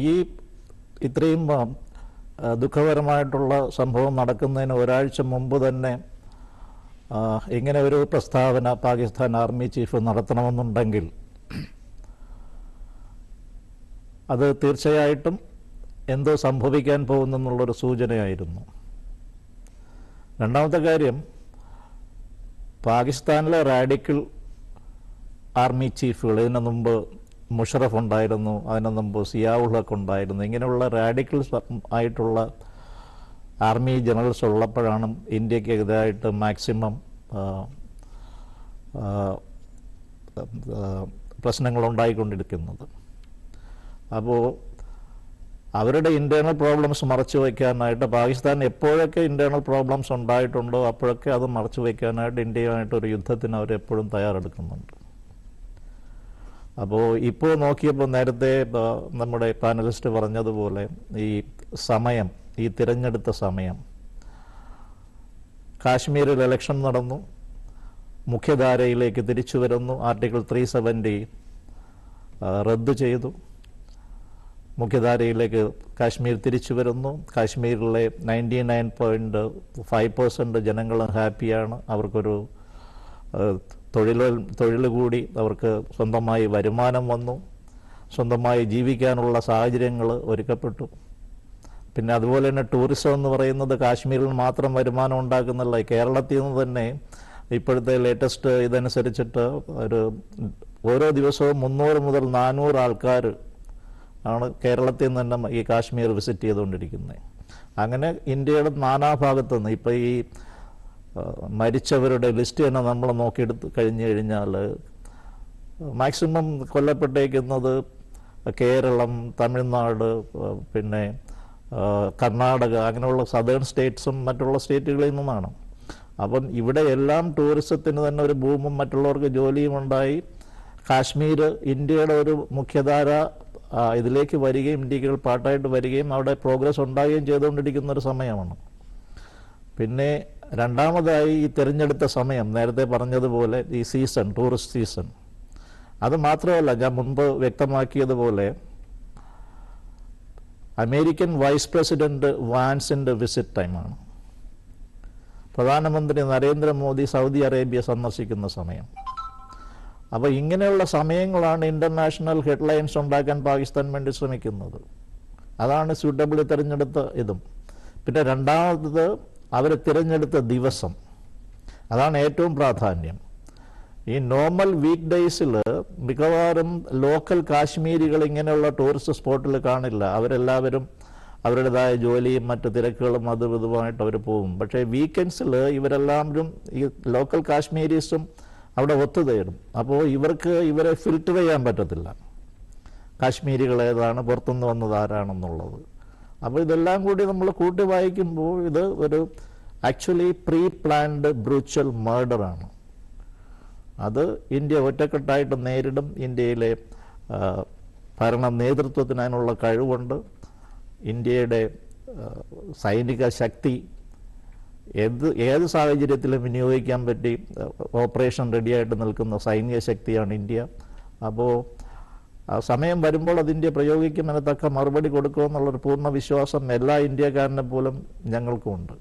ഈ ഇത്രയും ദുഃഖകരമായിട്ടുള്ള സംഭവം നടക്കുന്നതിന് ഒരാഴ്ച മുമ്പ് തന്നെ ഇങ്ങനെ ഒരു പ്രസ്താവന പാകിസ്ഥാൻ ആർമി ചീഫ് നടത്തണമെന്നുണ്ടെങ്കിൽ അത് തീർച്ചയായിട്ടും എന്തോ സംഭവിക്കാൻ പോകുന്നെന്നുള്ളൊരു സൂചനയായിരുന്നു. രണ്ടാമത്തെ കാര്യം, പാകിസ്ഥാനിലെ റാഡിക്കൽ ആർമി ചീഫുകൾ, ഇതിനു മുമ്പ് മുഷറഫ് ഉണ്ടായിരുന്നു, അതിനു മുമ്പ് സിയാഉൽ ഹക്ക് ഉണ്ടായിരുന്നു, ഇങ്ങനെയുള്ള റാഡിക്കൽസ് ആയിട്ടുള്ള ആർമി ജനറൽസ് ഉള്ളപ്പോഴാണ് ഇന്ത്യക്കെതിരായിട്ട് മാക്സിമം പ്രശ്നങ്ങളുണ്ടായിക്കൊണ്ടിരിക്കുന്നത്. അപ്പോൾ അവരുടെ ഇൻറ്റേർണൽ പ്രോബ്ലംസ് മറച്ചു വയ്ക്കാനായിട്ട് പാകിസ്ഥാൻ എപ്പോഴൊക്കെ ഇൻറ്റേർണൽ പ്രോബ്ലംസ് ഉണ്ടായിട്ടുണ്ടോ അപ്പോഴൊക്കെ അത് മറച്ചു വയ്ക്കാനായിട്ട് ഇന്ത്യയുമായിട്ടൊരു യുദ്ധത്തിന് അവരെപ്പോഴും തയ്യാറെടുക്കുന്നുണ്ട്. അപ്പോൾ ഇപ്പോൾ നോക്കിയപ്പോൾ നേരത്തെ നമ്മുടെ പാനലിസ്റ്റ് പറഞ്ഞതുപോലെ ഈ സമയം, ഈ തിരഞ്ഞെടുത്ത സമയം, കാശ്മീരിൽ ഇലക്ഷൻ നടന്നു, മുഖ്യധാരയിലേക്ക് തിരിച്ചു വരുന്നു, ആർട്ടിക്കിൾ 370 റദ്ദു ചെയ്തു, മുഖ്യധാരയിലേക്ക് കാശ്മീർ തിരിച്ചു വരുന്നു. കാശ്മീരിലെ 99.5% ജനങ്ങളും ഹാപ്പിയാണ്. അവർക്കൊരു തൊഴിൽ കൂടി, അവർക്ക് സ്വന്തമായി വരുമാനം വന്നു, സ്വന്തമായി ജീവിക്കാനുള്ള സാഹചര്യങ്ങൾ ഒരുക്കപ്പെട്ടു. പിന്നെ അതുപോലെ തന്നെ ടൂറിസം എന്ന് പറയുന്നത് കാശ്മീരിൽ മാത്രം വരുമാനം ഉണ്ടാക്കുന്നില്ല. കേരളത്തിൽ നിന്ന് തന്നെ ഇപ്പോഴത്തെ ലേറ്റസ്റ്റ് ഇതനുസരിച്ചിട്ട് ഓരോ ദിവസവും 300 മുതൽ 400 ആൾക്കാർ ആണ് കേരളത്തിൽ നിന്ന് തന്നെ ഈ കാശ്മീർ വിസിറ്റ് ചെയ്തുകൊണ്ടിരിക്കുന്നത്. അങ്ങനെ ഇന്ത്യയുടെ നാനാഭാഗത്തു നിന്ന് ഇപ്പോൾ ഈ മരിച്ചവരുടെ ലിസ്റ്റ് തന്നെ നമ്മൾ നോക്കിയെടുത്ത് കഴിഞ്ഞാൽ മാക്സിമം കൊല്ലപ്പെട്ടേക്കുന്നത് കേരളം, തമിഴ്നാട്, പിന്നെ കർണാടക, അങ്ങനെയുള്ള സദേൺ സ്റ്റേറ്റ്സും മറ്റുള്ള സ്റ്റേറ്റുകളിൽ നിന്നാണ്. അപ്പം ഇവിടെ എല്ലാം ടൂറിസത്തിന് തന്നെ ഒരു ബൂമും മറ്റുള്ളവർക്ക് ജോലിയും ഉണ്ടായി. കാശ്മീർ ഇന്ത്യയുടെ ഒരു മുഖ്യധാര ഇതിലേക്ക് വരികയും ഇന്ത്യക്ക് പാർട്ടായിട്ട് വരികയും അവിടെ പ്രോഗ്രസ് ഉണ്ടാകുകയും ചെയ്തുകൊണ്ടിരിക്കുന്ന ഒരു സമയമാണ്. പിന്നെ രണ്ടാമതായി ഈ തിരഞ്ഞെടുത്ത സമയം, നേരത്തെ പറഞ്ഞതുപോലെ ഈ സീസൺ, ടൂറിസ്റ്റ് സീസൺ, അത് മാത്രമല്ല, ഞാൻ മുൻപ് വ്യക്തമാക്കിയതുപോലെ അമേരിക്കൻ വൈസ് പ്രസിഡന്റ് വാൻസിൻ്റെ വിസിറ്റ് ടൈമാണ്. പ്രധാനമന്ത്രി നരേന്ദ്രമോദി സൗദി അറേബ്യ സന്ദർശിക്കുന്ന സമയം. അപ്പോൾ ഇങ്ങനെയുള്ള സമയങ്ങളാണ് ഇൻ്റർനാഷണൽ ഹെഡ്ലൈൻസ് ഉണ്ടാക്കാൻ പാകിസ്ഥാൻ വേണ്ടി ശ്രമിക്കുന്നത്. അതാണ് സ്യൂട്ടബിളി തിരഞ്ഞെടുത്ത ഇതും. പിന്നെ രണ്ടാമത് അവർ തിരഞ്ഞെടുത്ത ദിവസം, അതാണ് ഏറ്റവും പ്രാധാന്യം. ഈ നോർമൽ വീക്ക് ഡേയ്സിൽ മിക്കവാറും ലോക്കൽ കാശ്മീരികൾ ഇങ്ങനെയുള്ള ടൂറിസ്റ്റ് സ്പോട്ടിൽ കാണില്ല. അവരെല്ലാവരും അവരുടേതായ ജോലിയും മറ്റു തിരക്കുകളും അതും ഇതുമായിട്ട് അവർ പോകും. പക്ഷേ വീക്കെൻഡ്സിൽ ഇവരെല്ലാവരും ഈ ലോക്കൽ കാശ്മീരീസും അവിടെ ഒത്തുതേടും. അപ്പോൾ ഇവരെ ഫിൽറ്റർ ചെയ്യാൻ പറ്റത്തില്ല, കാശ്മീരികൾ ഏതാണ്, പുറത്തുനിന്ന് വന്നത് ആരാണെന്നുള്ളത്. അപ്പോൾ ഇതെല്ലാം കൂടി നമ്മൾ കൂട്ടി വായിക്കുമ്പോൾ ഇത് ഒരു ആക്ച്വലി പ്രീ പ്ലാൻഡ് ബ്രൂച്ചൽ മർഡറാണ്. അത് ഇന്ത്യ ഒറ്റക്കെട്ടായിട്ട് നേരിടും. ഇന്ത്യയിലെ ഭരണ നേതൃത്വത്തിന് അതിനുള്ള കഴിവുണ്ട്. ഇന്ത്യയുടെ സൈനിക ശക്തി ഏത് സാഹചര്യത്തിലും വിനിയോഗിക്കാൻ പറ്റി ഓപ്പറേഷൻ റെഡിയായിട്ട് നിൽക്കുന്ന സൈനിക ശക്തിയാണ് ഇന്ത്യ. അപ്പോൾ സമയം വരുമ്പോൾ അത് ഇന്ത്യ പ്രയോഗിക്കും, അതിന് തക്ക മറുപടി കൊടുക്കുമെന്നുള്ളൊരു പൂർണ്ണ വിശ്വാസം എല്ലാ ഇന്ത്യക്കാരനെ പോലും ഞങ്ങൾക്കുമുണ്ട്.